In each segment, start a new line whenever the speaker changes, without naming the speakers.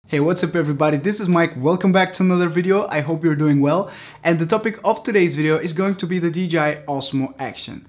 Hey, what's up everybody? This is Mike. Welcome back to another video. I hope you're doing well. And the topic of today's video is going to be the DJI Osmo Action.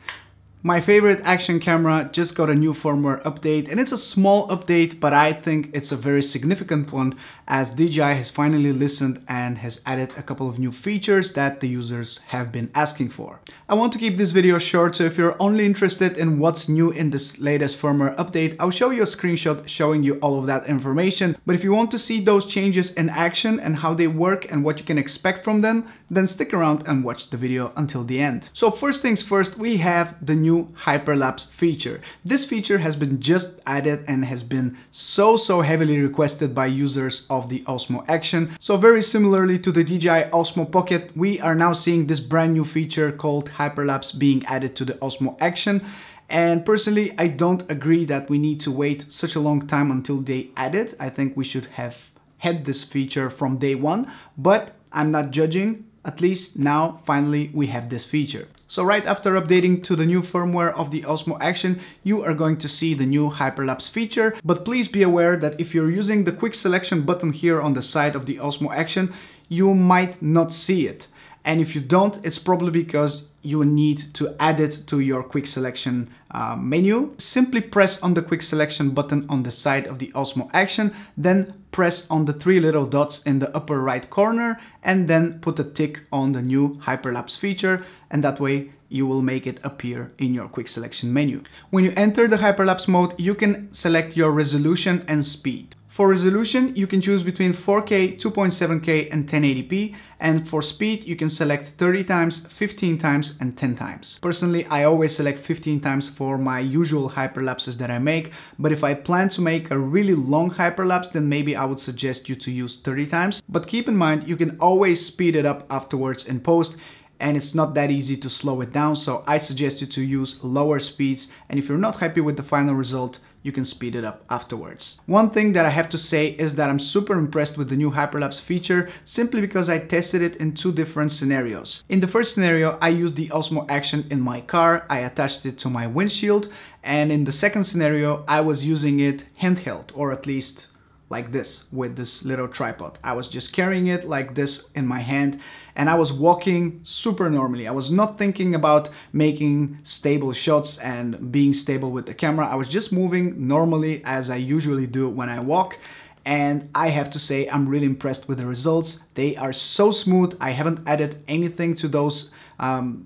My favorite action camera just got a new firmware update, and it's a small update, but I think it's a very significant one as DJI has finally listened and has added a couple of new features that the users have been asking for. I want to keep this video short, so if you're only interested in what's new in this latest firmware update, I'll show you a screenshot showing you all of that information. But if you want to see those changes in action and how they work and what you can expect from them, then stick around and watch the video until the end. So first things first, we have the new Hyperlapse feature. This feature has been just added and has been so heavily requested by users of the Osmo Action. So very similarly to the DJI Osmo Pocket, we are now seeing this brand new feature called Hyperlapse being added to the Osmo Action. And personally, I don't agree that we need to wait such a long time until they add it. I think we should have had this feature from day one, but I'm not judging. At least now, finally, we have this feature. So right after updating to the new firmware of the Osmo Action, you are going to see the new Hyperlapse feature. But please be aware that if you're using the quick selection button here on the side of the Osmo Action, you might not see it. And if you don't, it's probably because you need to add it to your quick selection menu. Simply press on the quick selection button on the side of the Osmo Action, then press on the three little dots in the upper right corner, and then put a tick on the new Hyperlapse feature, and that way you will make it appear in your quick selection menu. When you enter the Hyperlapse mode, you can select your resolution and speed. For resolution, you can choose between 4K, 2.7K and 1080p, and for speed, you can select 30 times, 15 times and 10 times. Personally, I always select 15 times for my usual hyperlapses that I make, but if I plan to make a really long hyperlapse, then maybe I would suggest you to use 30 times. But keep in mind, you can always speed it up afterwards in post, and it's not that easy to slow it down, so I suggest you to use lower speeds, and if you're not happy with the final result, you can speed it up afterwards. One thing that I have to say is that I'm super impressed with the new Hyperlapse feature simply because I tested it in two different scenarios. In the first scenario, I used the Osmo Action in my car, I attached it to my windshield, and in the second scenario, I was using it handheld, or at least like this, with this little tripod. I was just carrying it like this in my hand, and I was walking super normally. I was not thinking about making stable shots and being stable with the camera. I was just moving normally as I usually do when I walk. And I have to say, I'm really impressed with the results. They are so smooth. I haven't added anything to those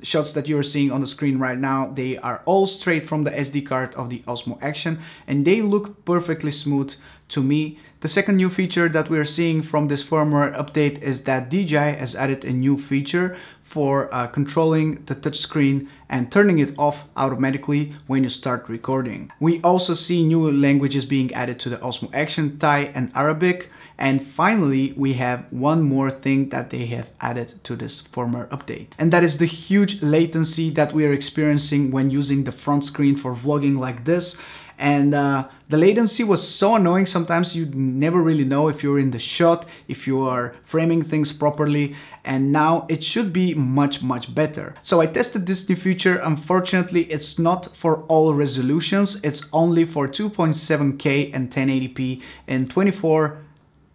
shots that you're seeing on the screen right now. They are all straight from the SD card of the Osmo Action, and they look perfectly smooth to me. The second new feature that we're seeing from this firmware update is that DJI has added a new feature for controlling the touchscreen and turning it off automatically when you start recording. We also see new languages being added to the Osmo Action, Thai and Arabic. And finally, we have one more thing that they have added to this firmware update. And that is the huge latency that we are experiencing when using the front screen for vlogging like this. And the latency was so annoying. Sometimes you never really know if you're in the shot, if you are framing things properly. And now it should be much better. So I tested this new feature. Unfortunately, it's not for all resolutions. It's only for 2.7K and 1080p in 24,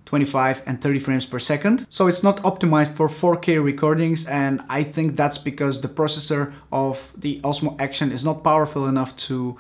25 and 30 frames per second. So it's not optimized for 4K recordings, and I think that's because the processor of the Osmo Action is not powerful enough to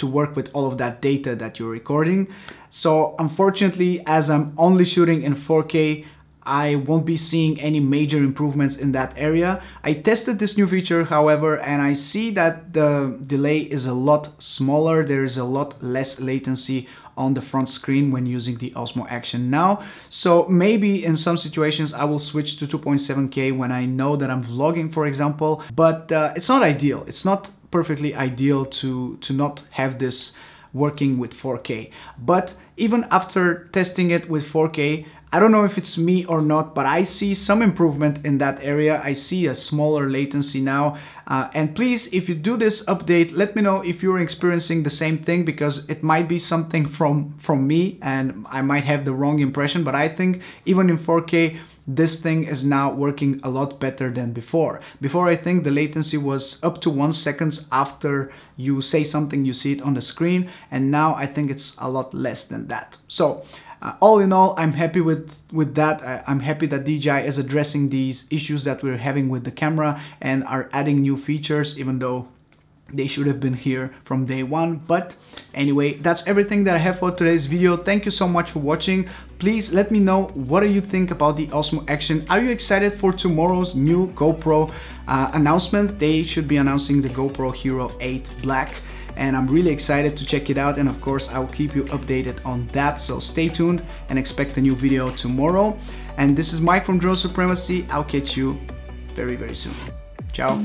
work with all of that data that you're recording. So unfortunately, as I'm only shooting in 4K, I won't be seeing any major improvements in that area. I tested this new feature, however, and I see that the delay is a lot smaller. There is a lot less latency on the front screen when using the Osmo Action now. So maybe in some situations I will switch to 2.7K when I know that I'm vlogging, for example, but it's not ideal. It's not perfectly ideal to not have this working with 4K. But even after testing it with 4K, I don't know if it's me or not, but I see some improvement in that area. I see a smaller latency now. And please, if you do this update, let me know if you're experiencing the same thing, because it might be something from me and I might have the wrong impression, but I think even in 4K, this thing is now working a lot better than before. Before, I think the latency was up to 1 second after you say something, you see it on the screen, and now I think it's a lot less than that. So All in all, I'm happy with that. I'm happy that DJI is addressing these issues that we're having with the camera and are adding new features, even though they should have been here from day one. But anyway, that's everything that I have for today's video. Thank you so much for watching. Please let me know, what do you think about the Osmo Action? Are you excited for tomorrow's new GoPro announcement? They should be announcing the GoPro Hero 8 Black, and I'm really excited to check it out, and of course I will keep you updated on that. So stay tuned and expect a new video tomorrow. And this is Mike from Drone Supremacy. I'll catch you very, very soon. Ciao.